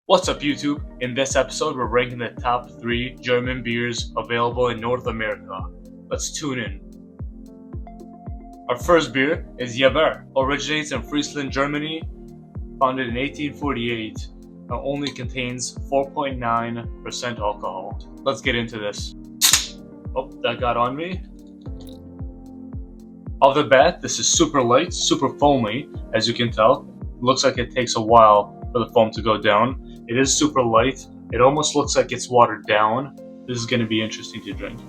What's up, YouTube? In this episode, we're ranking the top 3 German beers available in North America. Let's tune in. Our first beer is Jever. Originates in Friesland, Germany. Founded in 1848. And only contains 4.9% alcohol. Let's get into this. Oh, that got on me. Off the bat, this is super light, super foamy, as you can tell. It looks like it takes a while for the foam to go down. It is super light. It almost looks like it's watered down. This is going to be interesting to drink.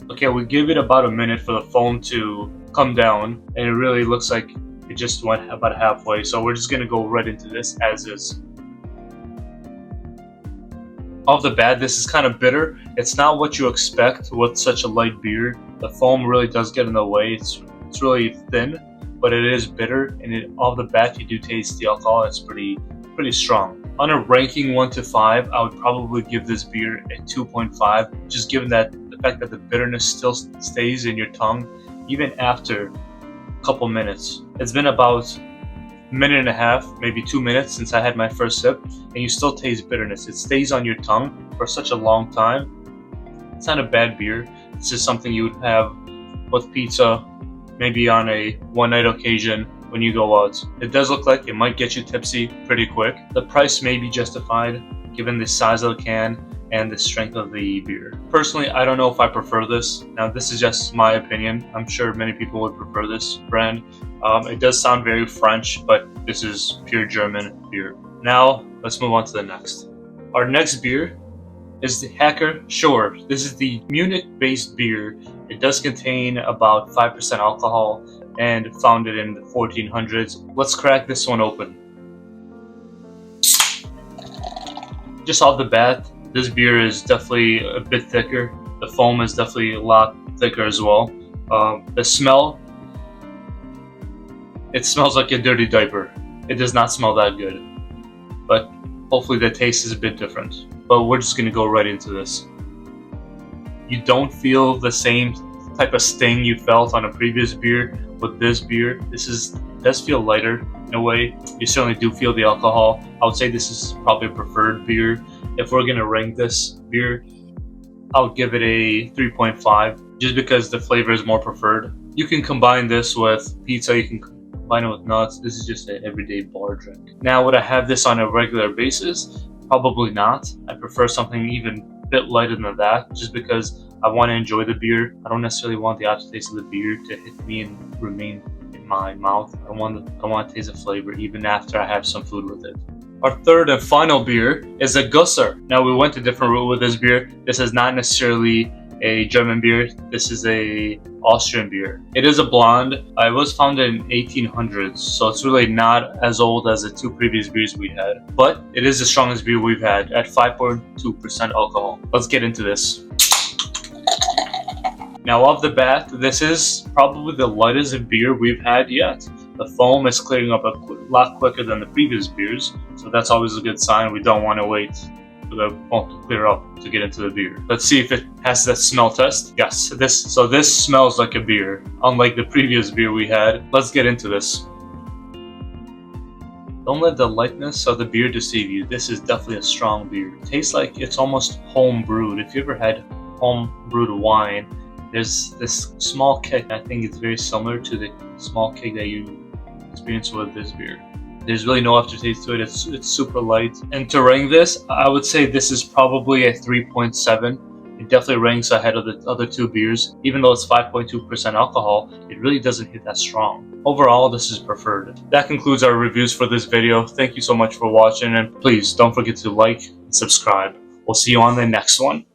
Okay, we give it about a minute for the foam to come down, and it really looks like it just went about halfway. So we're just going to go right into this as is. Off the bat, this is kind of bitter. It's not what you expect with such a light beer. The foam really does get in the way. It's really thin, but it is bitter, and off the bat you do taste the alcohol. It's pretty strong. On a ranking 1 to 5, I would probably give this beer a 2.5, just given that the fact that the bitterness still stays in your tongue even after a couple minutes. It's been about a minute and a half, maybe 2 minutes since I had my first sip, and you still taste bitterness. It stays on your tongue for such a long time. It's not a bad beer. It's just something you would have with pizza, maybe on a one-night occasion when you go out. It does look like it might get you tipsy pretty quick. The price may be justified given the size of the can and the strength of the beer. Personally, I don't know if I prefer this. Now, this is just my opinion. I'm sure many people would prefer this brand. It does sound very French, but this is pure German beer. Now, let's move on to the next. Our next beer is the Hacker Schorr. This is the Munich-based beer. It does contain about 5% alcohol and founded in the 1400s. Let's crack this one open. Just off the bat, this beer is definitely a bit thicker. The foam is definitely a lot thicker as well. The smell, it smells like a dirty diaper. It does not smell that good, but hopefully the taste is a bit different. But we're just gonna go right into this. You don't feel the same type of sting you felt on a previous beer with this beer. This does feel lighter in a way. You certainly do feel the alcohol. I would say this is probably a preferred beer. If we're gonna rank this beer, I would give it a 3.5 just because the flavor is more preferred. You can combine this with pizza, you can combine it with nuts. This is just an everyday bar drink. Now, would I have this on a regular basis? Probably not. I prefer something even a bit lighter than that, just because I want to enjoy the beer. I don't necessarily want the aftertaste of the beer to hit me and remain in my mouth. I want to taste the flavor even after I have some food with it. Our third and final beer is a Gusser. Now, we went a different route with this beer. This is not necessarily a German beer. This is a Austrian beer. It is a blonde. It was founded in 1800s, so it's really not as old as the 2 previous beers we had. But it is the strongest beer we've had at 5.2% alcohol. Let's get into this. Now, off the bat, this is probably the lightest beer we've had yet. The foam is clearing up a lot quicker than the previous beers, so that's always a good sign. We don't want to wait for the foam to clear up to get into the beer. Let's see if it has that smell test. Yes, this smells like a beer, unlike the previous beer we had. Let's get into this. Don't let the lightness of the beer deceive you. This is definitely a strong beer. It tastes like it's almost home brewed. If you ever had home brewed wine, there's this small kick. I think it's very similar to the small kick that you experience with this beer. There's really no aftertaste to it. It's super light. And to rank this, I would say this is probably a 3.7. It definitely ranks ahead of the other 2 beers. Even though it's 5.2% alcohol, it really doesn't hit that strong. Overall, this is preferred. That concludes our reviews for this video. Thank you so much for watching, and please don't forget to like and subscribe. We'll see you on the next one.